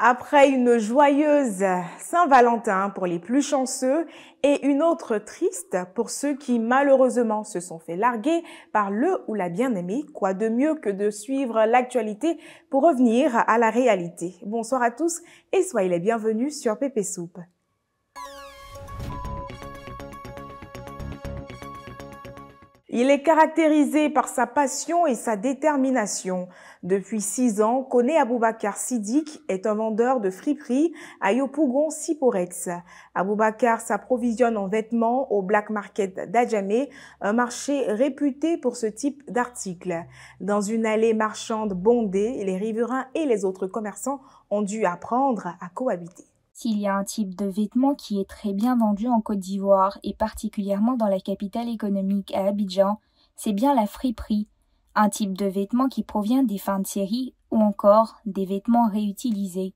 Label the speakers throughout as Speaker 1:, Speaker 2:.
Speaker 1: Après une joyeuse Saint-Valentin pour les plus chanceux et une autre triste pour ceux qui malheureusement se sont fait larguer par le ou la bien-aimée, quoi de mieux que de suivre l'actualité pour revenir à la réalité. Bonsoir à tous et soyez les bienvenus sur Pépé Soupe. Il est caractérisé par sa passion et sa détermination. Depuis 6 ans, Kone Aboubakar Siddiq est un vendeur de friperies à Yopougon Siporex. Aboubakar s'approvisionne en vêtements au Black Market d'Adjamé, un marché réputé pour ce type d'articles. Dans une allée marchande bondée, les riverains et les autres commerçants ont dû apprendre à cohabiter.
Speaker 2: S'il y a un type de vêtement qui est très bien vendu en Côte d'Ivoire et particulièrement dans la capitale économique à Abidjan, c'est bien la friperie, un type de vêtement qui provient des fins de série ou encore des vêtements réutilisés.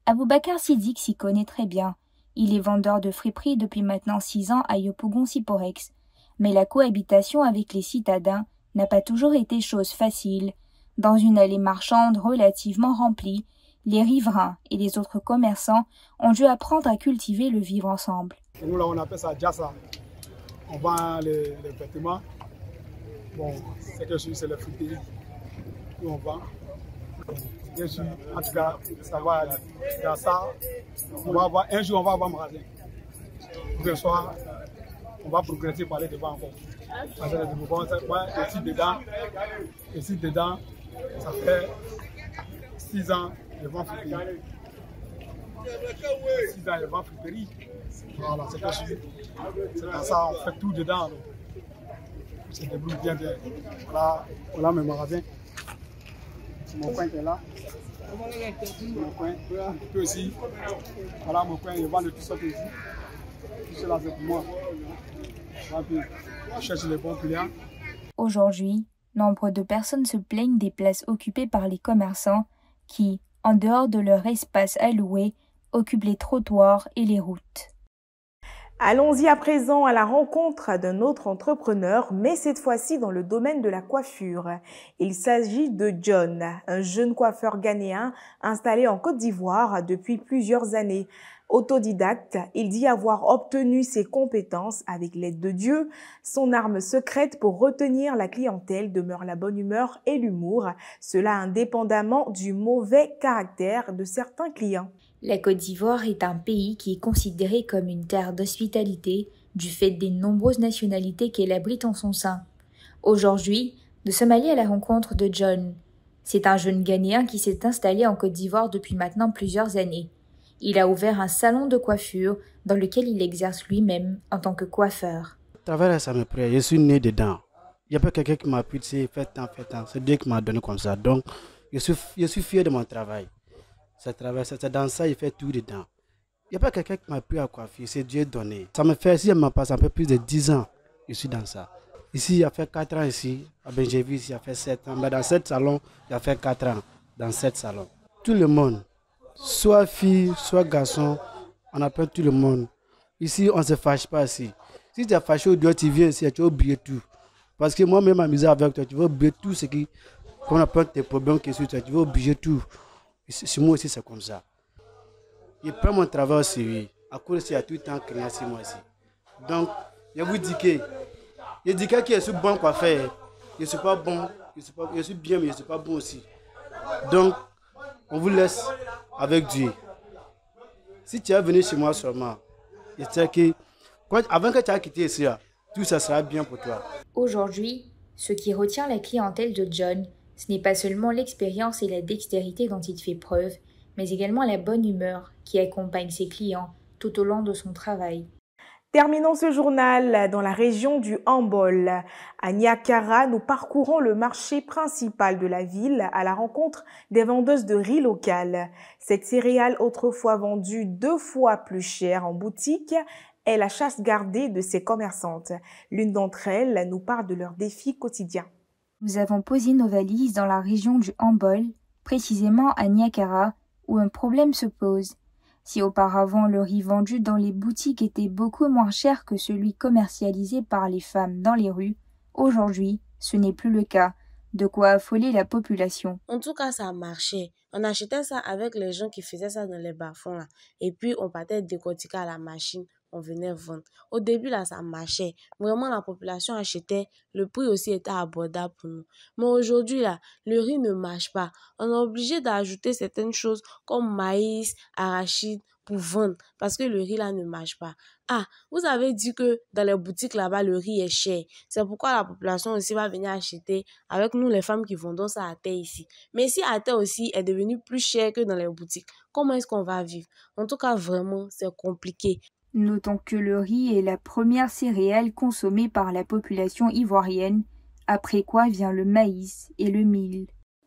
Speaker 2: Aboubakar Siddiq s'y connaît très bien. Il est vendeur de friperie depuis maintenant 6 ans à Yopougon Siporex. Mais la cohabitation avec les citadins n'a pas toujours été chose facile. Dans une allée marchande relativement remplie, les riverains et les autres commerçants ont dû apprendre à cultiver le vivre ensemble.
Speaker 3: Nous, là, on appelle ça Djassa. On vend les vêtements. Bon, c'est que c'est la fruiterie où on vend. Bien sûr, en tout cas, ça va aller. Dans ça, on va avoir, un jour, on va avoir un magasin. Le soir, on va progresser par les devants encore. Parce que moi, ici dedans, ça fait 6 ans. Je vends friperie. 6 ans, je vends friperie. Voilà, c'est que c'est dans ça, on fait tout dedans. C'est des blouses bien. Voilà mes magasins. C'est mon coin qui est là. Mon coin. Un peu aussi. Voilà mon coin, je vends de tout ça ici. Tout cela, c'est pour moi. Je cherche les bons clients.
Speaker 2: Aujourd'hui, nombre de personnes se plaignent des places occupées par les commerçants qui, en dehors de leur espace alloué, occupent les trottoirs et les routes.
Speaker 1: Allons-y à présent à la rencontre d'un autre entrepreneur, mais cette fois-ci dans le domaine de la coiffure. Il s'agit de John, un jeune coiffeur ghanéen installé en Côte d'Ivoire depuis plusieurs années. Autodidacte, il dit avoir obtenu ses compétences avec l'aide de Dieu. Son arme secrète pour retenir la clientèle demeure la bonne humeur et l'humour, cela indépendamment du mauvais caractère de certains clients.
Speaker 2: La Côte d'Ivoire est un pays qui est considéré comme une terre d'hospitalité du fait des nombreuses nationalités qu'elle abrite en son sein. Aujourd'hui, nous sommes allés à la rencontre de John. C'est un jeune Ghanéen qui s'est installé en Côte d'Ivoire depuis maintenant plusieurs années. Il a ouvert un salon de coiffure dans lequel il exerce lui-même en tant que coiffeur.
Speaker 4: Travail, ça me plaît. Je suis né dedans. Il n'y a pas quelqu'un qui m'a pu dire fais tant. C'est Dieu qui m'a donné comme ça. Donc, je suis fier de mon travail. C'est dans ça, il fait tout dedans. Il n'y a pas quelqu'un qui m'a pu à coiffer. C'est Dieu donné. Ça me fait, si elle m'a passé un peu plus de 10 ans, je suis dans ça. Ici, il a fait 4 ans ici. J'ai vu ici, il a fait 7 ans. Mais dans 7 salons, il a fait 4 ans. Dans 7 salons. Tout le monde. Soit fille, soit garçon, on appelle tout le monde. Ici, on ne se fâche pas ici. Si tu es fâché ou tu viens ici, tu vas oublier tout. Parce que moi-même, m'amuser avec toi, tu vas oublier tout ce qu'on appelle tes problèmes qui sont sur toi. Tu vas oublier tout. Chez moi aussi, c'est comme ça. Je prends mon travail au sérieux. À cause il y a tout le temps créé sur moi ici. Donc, je vous dis que je suis bon quoi faire. Je ne suis pas bon, je suis bien, mais je ne suis pas bon aussi. Donc, on vous laisse avec Dieu. Si tu es venu chez moi seulement, je sais que avant que tu aies quitté ici, tout ça sera bien pour toi.
Speaker 2: Aujourd'hui, ce qui retient la clientèle de John, ce n'est pas seulement l'expérience et la dextérité dont il fait preuve, mais également la bonne humeur qui accompagne ses clients tout au long de son travail.
Speaker 1: Terminons ce journal dans la région du Hambol. À Niakara, nous parcourons le marché principal de la ville à la rencontre des vendeuses de riz locales. Cette céréale, autrefois vendue 2 fois plus cher en boutique, est la chasse gardée de ces commerçantes. L'une d'entre elles nous parle de leurs défis quotidiens.
Speaker 2: Nous avons posé nos valises dans la région du Hambol, précisément à Niakara, où un problème se pose. Si auparavant le riz vendu dans les boutiques était beaucoup moins cher que celui commercialisé par les femmes dans les rues, aujourd'hui, ce n'est plus le cas. de quoi affoler la population.
Speaker 5: En tout cas, ça marchait. On achetait ça avec les gens qui faisaient ça dans les bas-fonds là. Et puis, on partait décortiquer à la machine. On venait vendre. Au début, là, ça marchait. Vraiment, la population achetait. Le prix aussi était abordable pour nous. Mais aujourd'hui, là, le riz ne marche pas. On est obligé d'ajouter certaines choses comme maïs, arachide pour vendre parce que le riz, là, ne marche pas. Ah, vous avez dit que dans les boutiques là-bas, le riz est cher. C'est pourquoi la population aussi va venir acheter avec nous, les femmes qui vendons ça à terre ici. Mais si à terre aussi est devenu plus cher que dans les boutiques, comment est-ce qu'on va vivre? En tout cas, vraiment, c'est compliqué.
Speaker 2: Notons que le riz est la première céréale consommée par la population ivoirienne, après quoi vient le maïs et le mil.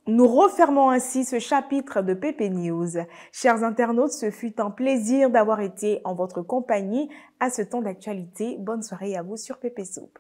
Speaker 1: Nous refermons ainsi ce chapitre de PP News. Chers internautes, ce fut un plaisir d'avoir été en votre compagnie à ce temps d'actualité. Bonne soirée à vous sur PP Soup.